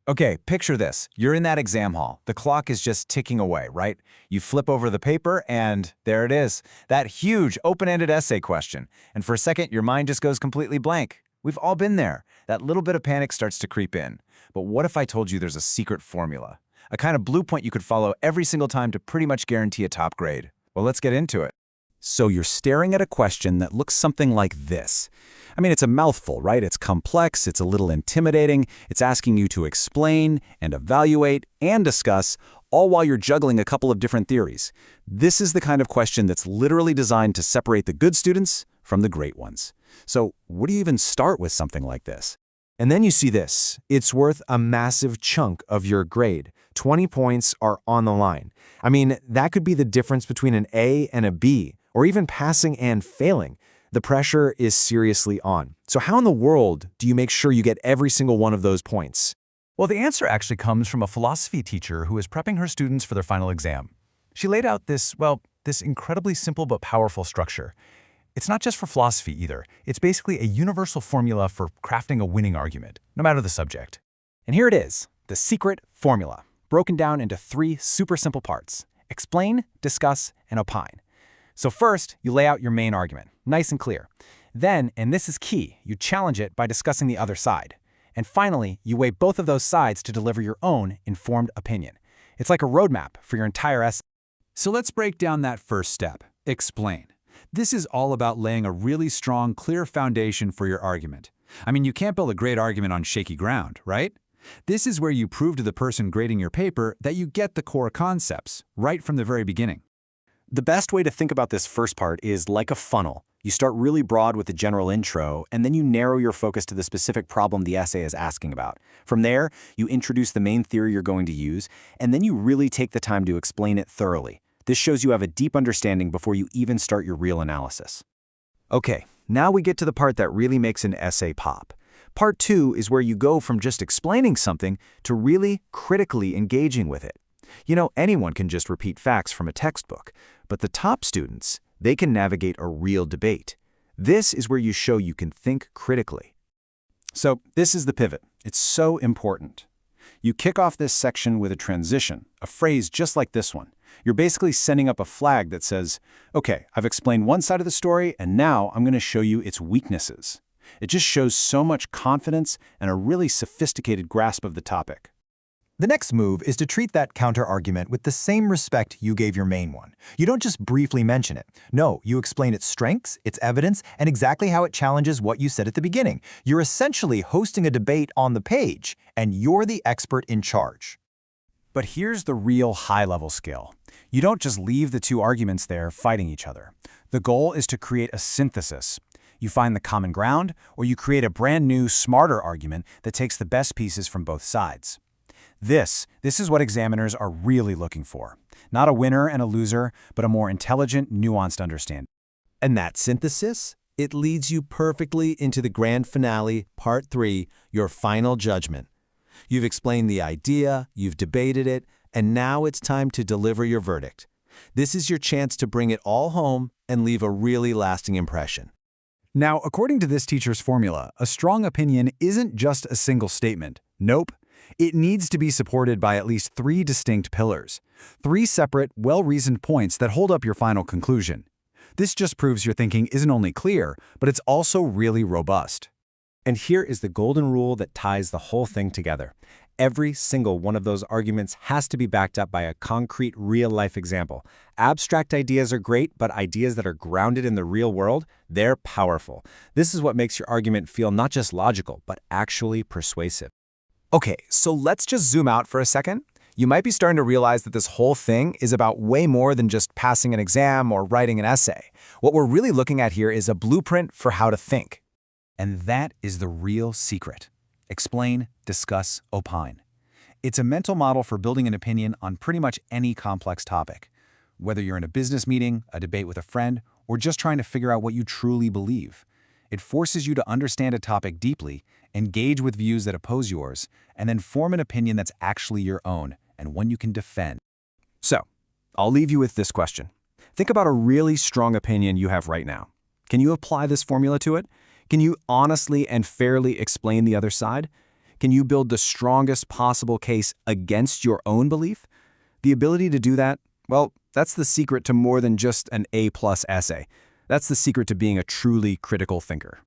Okay, picture this. You're in that exam hall. The clock is just ticking away, right? You flip over the paper and there it is. That huge open-ended essay question. And for a second, your mind just goes completely blank. We've all been there. That little bit of panic starts to creep in. But what if I told you there's a secret formula? A kind of blueprint you could follow every single time to pretty much guarantee a top grade. Well, let's get into it. So you're staring at a question that looks something like this. I mean, it's a mouthful, right? It's complex, it's a little intimidating, it's asking you to explain and evaluate and discuss, all while you're juggling a couple of different theories. This is the kind of question that's literally designed to separate the good students from the great ones. So where do you even start with something like this? And then you see this. It's worth a massive chunk of your grade. 20 points are on the line. I mean, that could be the difference between an A and a B, or even passing and failing. The pressure is seriously on. So how in the world do you make sure you get every single one of those points? Well, the answer actually comes from a philosophy teacher who is prepping her students for their final exam. She laid out this incredibly simple but powerful structure. It's not just for philosophy either. It's basically a universal formula for crafting a winning argument, no matter the subject. And here it is, the secret formula, broken down into 3 super simple parts: explain, discuss, and opine. So first, you lay out your main argument, nice and clear. Then, and this is key, you challenge it by discussing the other side. And finally, you weigh both of those sides to deliver your own informed opinion. It's like a roadmap for your entire essay. So let's break down that first step, explain. This is all about laying a really strong, clear foundation for your argument. I mean, you can't build a great argument on shaky ground, right? This is where you prove to the person grading your paper that you get the core concepts, right from the very beginning. The best way to think about this first part is like a funnel. You start really broad with the general intro, and then you narrow your focus to the specific problem the essay is asking about. From there, you introduce the main theory you're going to use, and then you really take the time to explain it thoroughly. This shows you have a deep understanding before you even start your real analysis. Okay, now we get to the part that really makes an essay pop. Part 2 is where you go from just explaining something to really critically engaging with it. You know, anyone can just repeat facts from a textbook, but the top students, they can navigate a real debate. This is where you show you can think critically. So this is the pivot. It's so important. You kick off this section with a transition, a phrase just like this one. You're basically sending up a flag that says, okay, I've explained one side of the story, and now I'm going to show you its weaknesses. It just shows so much confidence and a really sophisticated grasp of the topic. The next move is to treat that counter-argument with the same respect you gave your main one. You don't just briefly mention it. No, you explain its strengths, its evidence, and exactly how it challenges what you said at the beginning. You're essentially hosting a debate on the page, and you're the expert in charge. But here's the real high-level skill. You don't just leave the 2 arguments there fighting each other. The goal is to create a synthesis. You find the common ground, or you create a brand new, smarter argument that takes the best pieces from both sides. This is what examiners are really looking for. Not a winner and a loser, but a more intelligent, nuanced understanding. And that synthesis, it leads you perfectly into the grand finale, part 3, your final judgment. You've explained the idea, you've debated it, and now it's time to deliver your verdict. This is your chance to bring it all home and leave a really lasting impression. Now, according to this teacher's formula, a strong opinion isn't just a single statement. Nope. It needs to be supported by at least 3 distinct pillars. 3 separate, well-reasoned points that hold up your final conclusion. This just proves your thinking isn't only clear, but it's also really robust. And here is the golden rule that ties the whole thing together. Every single one of those arguments has to be backed up by a concrete, real-life example. Abstract ideas are great, but ideas that are grounded in the real world, they're powerful. This is what makes your argument feel not just logical, but actually persuasive. Okay, so let's just zoom out for a second. You might be starting to realize that this whole thing is about way more than just passing an exam or writing an essay. What we're really looking at here is a blueprint for how to think. And that is the real secret. Explain, discuss, opine. It's a mental model for building an opinion on pretty much any complex topic. Whether you're in a business meeting, a debate with a friend, or just trying to figure out what you truly believe. It forces you to understand a topic deeply, engage with views that oppose yours, and then form an opinion that's actually your own and one you can defend. So, I'll leave you with this question. Think about a really strong opinion you have right now. Can you apply this formula to it? Can you honestly and fairly explain the other side? Can you build the strongest possible case against your own belief? The ability to do that, well, that's the secret to more than just an A+ essay. That's the secret to being a truly critical thinker.